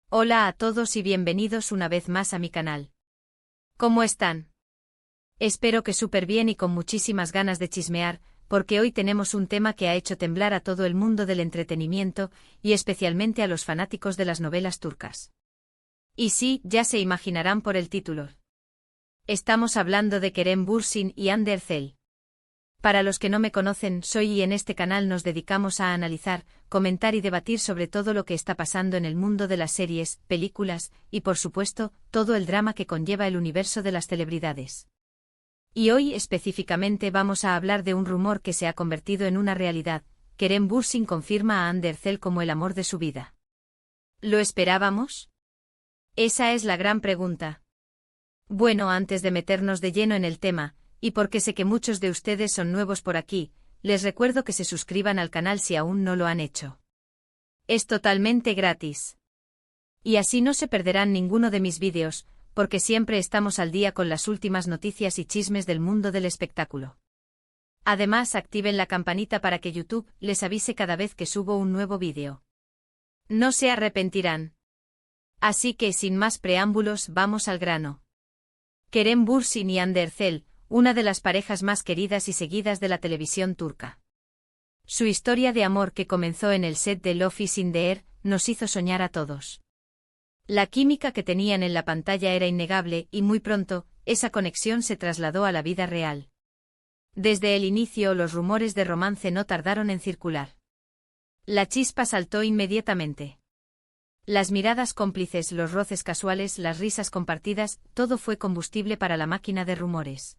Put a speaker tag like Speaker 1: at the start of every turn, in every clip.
Speaker 1: Hola a todos y bienvenidos una vez más a mi canal. ¿Cómo están? Espero que súper bien y con muchísimas ganas de chismear, porque hoy tenemos un tema que ha hecho temblar a todo el mundo del entretenimiento, y especialmente a los fanáticos de las novelas turcas. Y sí, ya se imaginarán por el título. Estamos hablando de Kerem Bürsin y Hande Erçel. Para los que no me conocen, soy y en este canal nos dedicamos a analizar, comentar y debatir sobre todo lo que está pasando en el mundo de las series, películas, y por supuesto, todo el drama que conlleva el universo de las celebridades. Y hoy específicamente vamos a hablar de un rumor que se ha convertido en una realidad. Kerem Bürsin confirma a Hande Erçel como el amor de su vida. ¿Lo esperábamos? Esa es la gran pregunta. Bueno, antes de meternos de lleno en el tema, y porque sé que muchos de ustedes son nuevos por aquí, les recuerdo que se suscriban al canal si aún no lo han hecho. Es totalmente gratis. Y así no se perderán ninguno de mis vídeos, porque siempre estamos al día con las últimas noticias y chismes del mundo del espectáculo. Además, activen la campanita para que YouTube les avise cada vez que subo un nuevo vídeo. No se arrepentirán. Así que sin más preámbulos vamos al grano. Kerem Bürsin y Hande Erçel, una de las parejas más queridas y seguidas de la televisión turca. Su historia de amor que comenzó en el set de Love is in the Air, nos hizo soñar a todos. La química que tenían en la pantalla era innegable y muy pronto, esa conexión se trasladó a la vida real. Desde el inicio los rumores de romance no tardaron en circular. La chispa saltó inmediatamente. Las miradas cómplices, los roces casuales, las risas compartidas, todo fue combustible para la máquina de rumores.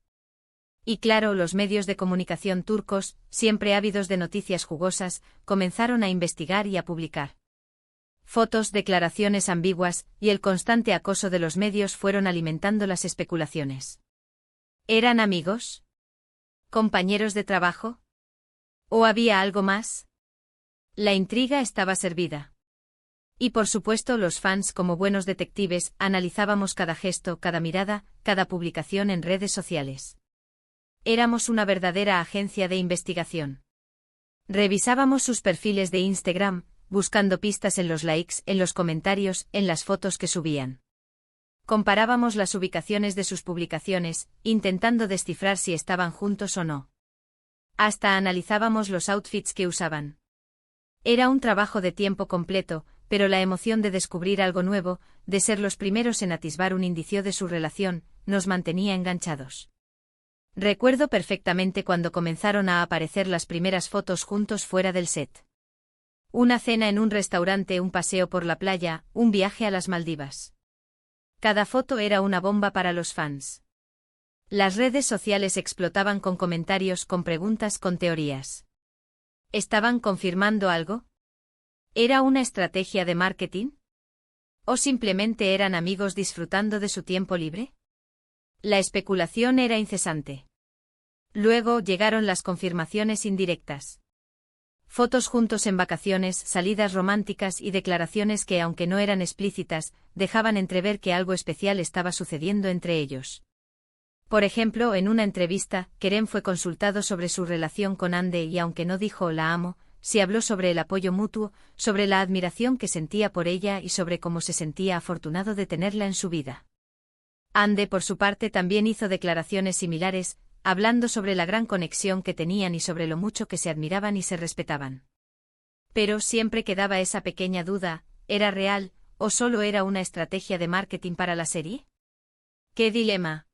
Speaker 1: Y claro, los medios de comunicación turcos, siempre ávidos de noticias jugosas, comenzaron a investigar y a publicar. Fotos, declaraciones ambiguas, y el constante acoso de los medios fueron alimentando las especulaciones. ¿Eran amigos? ¿Compañeros de trabajo? ¿O había algo más? La intriga estaba servida. Y por supuesto los fans, como buenos detectives, analizábamos cada gesto, cada mirada, cada publicación en redes sociales. Éramos una verdadera agencia de investigación. Revisábamos sus perfiles de Instagram, buscando pistas en los likes, en los comentarios, en las fotos que subían. Comparábamos las ubicaciones de sus publicaciones, intentando descifrar si estaban juntos o no. Hasta analizábamos los outfits que usaban. Era un trabajo de tiempo completo, pero la emoción de descubrir algo nuevo, de ser los primeros en atisbar un indicio de su relación, nos mantenía enganchados. Recuerdo perfectamente cuando comenzaron a aparecer las primeras fotos juntos fuera del set. Una cena en un restaurante, un paseo por la playa, un viaje a las Maldivas. Cada foto era una bomba para los fans. Las redes sociales explotaban con comentarios, con preguntas, con teorías. ¿Estaban confirmando algo? ¿Era una estrategia de marketing? ¿O simplemente eran amigos disfrutando de su tiempo libre? La especulación era incesante. Luego llegaron las confirmaciones indirectas. Fotos juntos en vacaciones, salidas románticas y declaraciones que, aunque no eran explícitas, dejaban entrever que algo especial estaba sucediendo entre ellos. Por ejemplo, en una entrevista, Kerem fue consultado sobre su relación con Hande y aunque no dijo "la amo", sí habló sobre el apoyo mutuo, sobre la admiración que sentía por ella y sobre cómo se sentía afortunado de tenerla en su vida. Hande, por su parte, también hizo declaraciones similares, hablando sobre la gran conexión que tenían y sobre lo mucho que se admiraban y se respetaban. Pero siempre quedaba esa pequeña duda, ¿era real, o solo era una estrategia de marketing para la serie? ¡Qué dilema!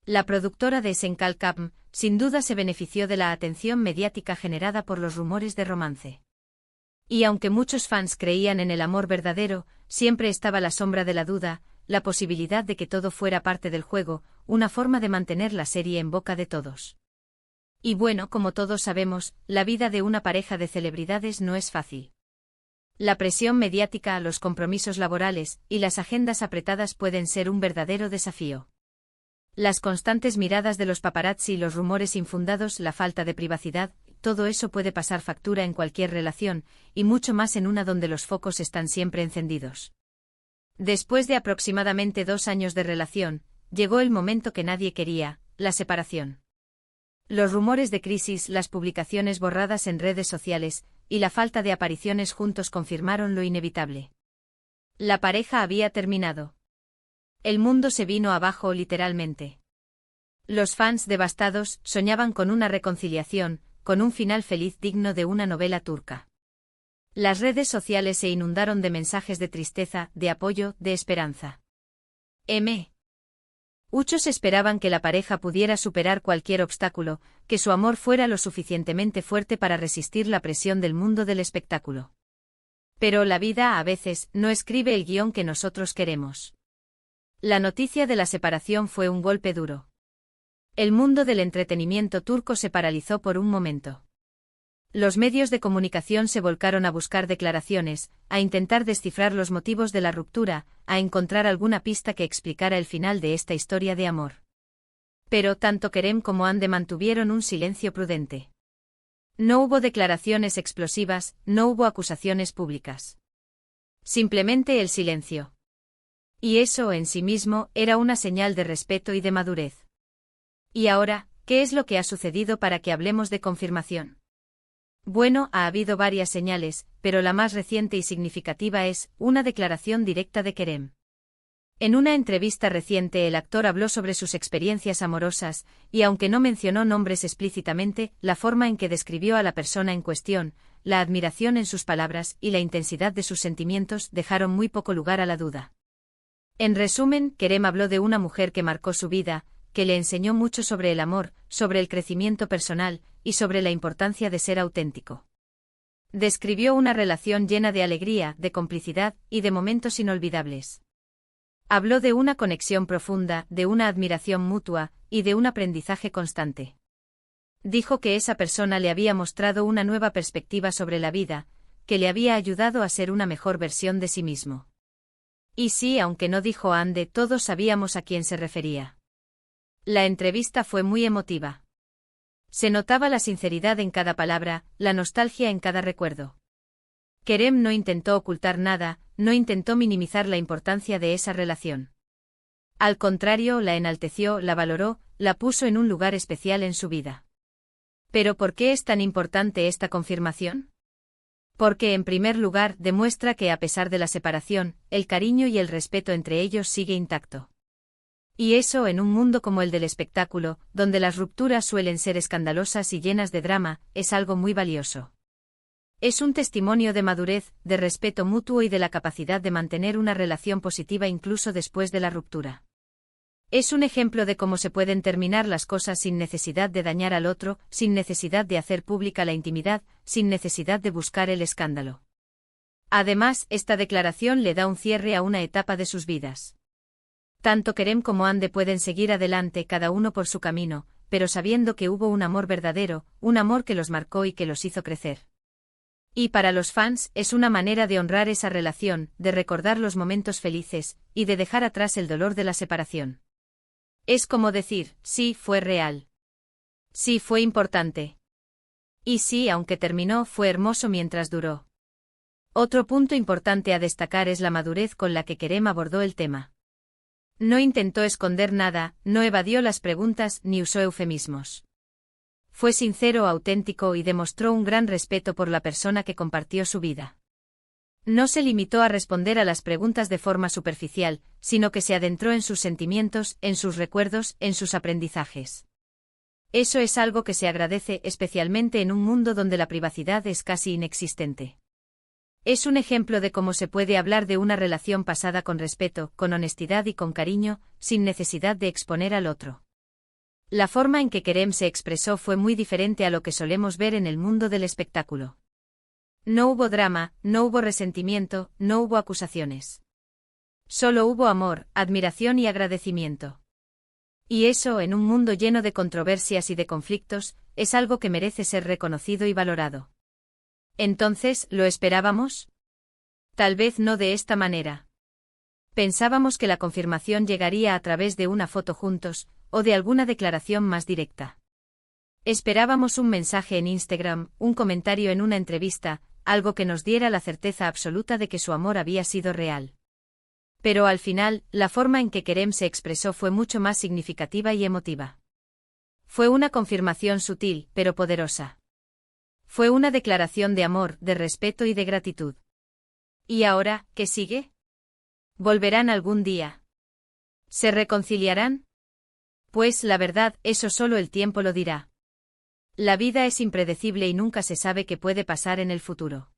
Speaker 1: La productora de Sen Kalkam, sin duda se benefició de la atención mediática generada por los rumores de romance. Y aunque muchos fans creían en el amor verdadero, siempre estaba la sombra de la duda, la posibilidad de que todo fuera parte del juego, una forma de mantener la serie en boca de todos. Y bueno, como todos sabemos, la vida de una pareja de celebridades no es fácil. La presión mediática, los compromisos laborales y las agendas apretadas pueden ser un verdadero desafío. Las constantes miradas de los paparazzi y los rumores infundados, la falta de privacidad, todo eso puede pasar factura en cualquier relación, y mucho más en una donde los focos están siempre encendidos. Después de aproximadamente 2 años de relación, llegó el momento que nadie quería, la separación. Los rumores de crisis, las publicaciones borradas en redes sociales, y la falta de apariciones juntos confirmaron lo inevitable. La pareja había terminado. El mundo se vino abajo literalmente. Los fans devastados soñaban con una reconciliación, con un final feliz digno de una novela turca. Las redes sociales se inundaron de mensajes de tristeza, de apoyo, de esperanza. Muchos esperaban que la pareja pudiera superar cualquier obstáculo, que su amor fuera lo suficientemente fuerte para resistir la presión del mundo del espectáculo. Pero la vida a veces no escribe el guión que nosotros queremos. La noticia de la separación fue un golpe duro. El mundo del entretenimiento turco se paralizó por un momento. Los medios de comunicación se volcaron a buscar declaraciones, a intentar descifrar los motivos de la ruptura, a encontrar alguna pista que explicara el final de esta historia de amor. Pero tanto Kerem como Hande mantuvieron un silencio prudente. No hubo declaraciones explosivas, no hubo acusaciones públicas. Simplemente el silencio. Y eso en sí mismo era una señal de respeto y de madurez. Y ahora, ¿qué es lo que ha sucedido para que hablemos de confirmación? Bueno, ha habido varias señales, pero la más reciente y significativa es una declaración directa de Kerem. En una entrevista reciente el actor habló sobre sus experiencias amorosas, y aunque no mencionó nombres explícitamente, la forma en que describió a la persona en cuestión, la admiración en sus palabras y la intensidad de sus sentimientos dejaron muy poco lugar a la duda. En resumen, Kerem habló de una mujer que marcó su vida, que le enseñó mucho sobre el amor, sobre el crecimiento personal, y sobre la importancia de ser auténtico. Describió una relación llena de alegría, de complicidad, y de momentos inolvidables. Habló de una conexión profunda, de una admiración mutua, y de un aprendizaje constante. Dijo que esa persona le había mostrado una nueva perspectiva sobre la vida, que le había ayudado a ser una mejor versión de sí mismo. Y sí, aunque no dijo Hande, todos sabíamos a quién se refería. La entrevista fue muy emotiva. Se notaba la sinceridad en cada palabra, la nostalgia en cada recuerdo. Kerem no intentó ocultar nada, no intentó minimizar la importancia de esa relación. Al contrario, la enalteció, la valoró, la puso en un lugar especial en su vida. ¿Pero por qué es tan importante esta confirmación? Porque, en primer lugar, demuestra que a pesar de la separación, el cariño y el respeto entre ellos sigue intacto. Y eso en un mundo como el del espectáculo, donde las rupturas suelen ser escandalosas y llenas de drama, es algo muy valioso. Es un testimonio de madurez, de respeto mutuo y de la capacidad de mantener una relación positiva incluso después de la ruptura. Es un ejemplo de cómo se pueden terminar las cosas sin necesidad de dañar al otro, sin necesidad de hacer pública la intimidad, sin necesidad de buscar el escándalo. Además, esta declaración le da un cierre a una etapa de sus vidas. Tanto Kerem como Hande pueden seguir adelante cada uno por su camino, pero sabiendo que hubo un amor verdadero, un amor que los marcó y que los hizo crecer. Y para los fans es una manera de honrar esa relación, de recordar los momentos felices, y de dejar atrás el dolor de la separación. Es como decir, sí, fue real. Sí, fue importante. Y sí, aunque terminó, fue hermoso mientras duró. Otro punto importante a destacar es la madurez con la que Kerem abordó el tema. No intentó esconder nada, no evadió las preguntas ni usó eufemismos. Fue sincero, auténtico y demostró un gran respeto por la persona que compartió su vida. No se limitó a responder a las preguntas de forma superficial, sino que se adentró en sus sentimientos, en sus recuerdos, en sus aprendizajes. Eso es algo que se agradece especialmente en un mundo donde la privacidad es casi inexistente. Es un ejemplo de cómo se puede hablar de una relación pasada con respeto, con honestidad y con cariño, sin necesidad de exponer al otro. La forma en que Kerem se expresó fue muy diferente a lo que solemos ver en el mundo del espectáculo. No hubo drama, no hubo resentimiento, no hubo acusaciones. Solo hubo amor, admiración y agradecimiento. Y eso, en un mundo lleno de controversias y de conflictos, es algo que merece ser reconocido y valorado. Entonces, ¿lo esperábamos? Tal vez no de esta manera. Pensábamos que la confirmación llegaría a través de una foto juntos, o de alguna declaración más directa. Esperábamos un mensaje en Instagram, un comentario en una entrevista, algo que nos diera la certeza absoluta de que su amor había sido real. Pero al final, la forma en que Kerem se expresó fue mucho más significativa y emotiva. Fue una confirmación sutil, pero poderosa. Fue una declaración de amor, de respeto y de gratitud. ¿Y ahora, qué sigue? ¿Volverán algún día? ¿Se reconciliarán? Pues, la verdad, eso solo el tiempo lo dirá. La vida es impredecible y nunca se sabe qué puede pasar en el futuro.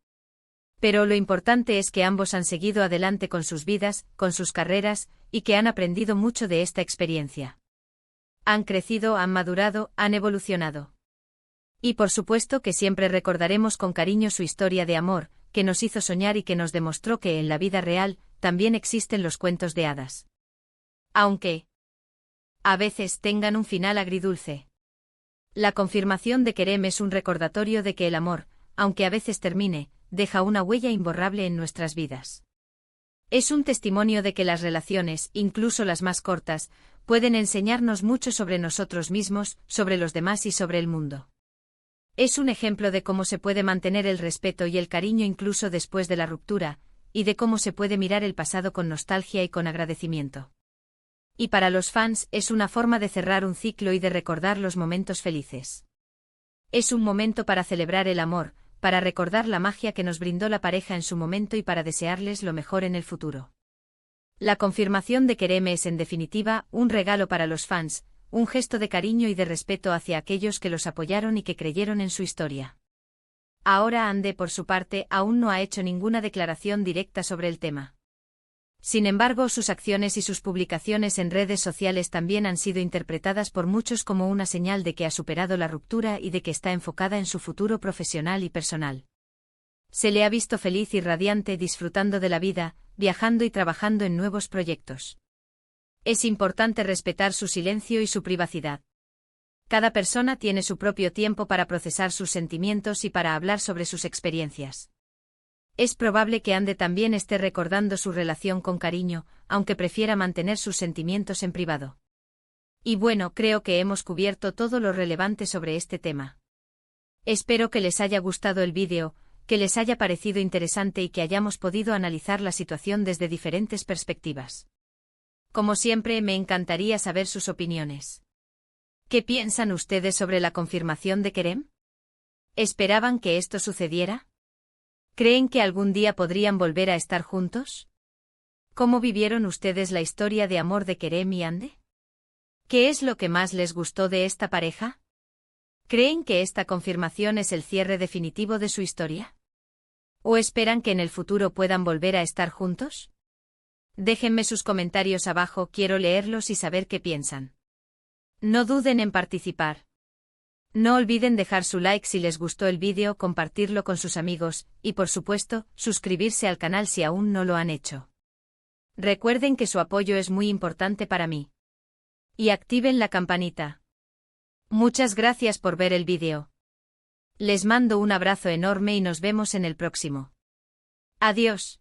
Speaker 1: Pero lo importante es que ambos han seguido adelante con sus vidas, con sus carreras, y que han aprendido mucho de esta experiencia. Han crecido, han madurado, han evolucionado. Y por supuesto que siempre recordaremos con cariño su historia de amor, que nos hizo soñar y que nos demostró que en la vida real también existen los cuentos de hadas. Aunque a veces tengan un final agridulce. La confirmación de Kerem es un recordatorio de que el amor, aunque a veces termine, deja una huella imborrable en nuestras vidas. Es un testimonio de que las relaciones, incluso las más cortas, pueden enseñarnos mucho sobre nosotros mismos, sobre los demás y sobre el mundo. Es un ejemplo de cómo se puede mantener el respeto y el cariño incluso después de la ruptura, y de cómo se puede mirar el pasado con nostalgia y con agradecimiento. Y para los fans es una forma de cerrar un ciclo y de recordar los momentos felices. Es un momento para celebrar el amor, para recordar la magia que nos brindó la pareja en su momento y para desearles lo mejor en el futuro. La confirmación de Kerem es en definitiva un regalo para los fans, un gesto de cariño y de respeto hacia aquellos que los apoyaron y que creyeron en su historia. Ahora Hande, por su parte, aún no ha hecho ninguna declaración directa sobre el tema. Sin embargo, sus acciones y sus publicaciones en redes sociales también han sido interpretadas por muchos como una señal de que ha superado la ruptura y de que está enfocada en su futuro profesional y personal. Se le ha visto feliz y radiante disfrutando de la vida, viajando y trabajando en nuevos proyectos. Es importante respetar su silencio y su privacidad. Cada persona tiene su propio tiempo para procesar sus sentimientos y para hablar sobre sus experiencias. Es probable que Hande también esté recordando su relación con cariño, aunque prefiera mantener sus sentimientos en privado. Y bueno, creo que hemos cubierto todo lo relevante sobre este tema. Espero que les haya gustado el vídeo, que les haya parecido interesante y que hayamos podido analizar la situación desde diferentes perspectivas. Como siempre, me encantaría saber sus opiniones. ¿Qué piensan ustedes sobre la confirmación de Kerem? ¿Esperaban que esto sucediera? ¿Creen que algún día podrían volver a estar juntos? ¿Cómo vivieron ustedes la historia de amor de Kerem y Hande? ¿Qué es lo que más les gustó de esta pareja? ¿Creen que esta confirmación es el cierre definitivo de su historia? ¿O esperan que en el futuro puedan volver a estar juntos? Déjenme sus comentarios abajo, quiero leerlos y saber qué piensan. No duden en participar. No olviden dejar su like si les gustó el vídeo, compartirlo con sus amigos, y por supuesto, suscribirse al canal si aún no lo han hecho. Recuerden que su apoyo es muy importante para mí. Y activen la campanita. Muchas gracias por ver el vídeo. Les mando un abrazo enorme y nos vemos en el próximo. Adiós.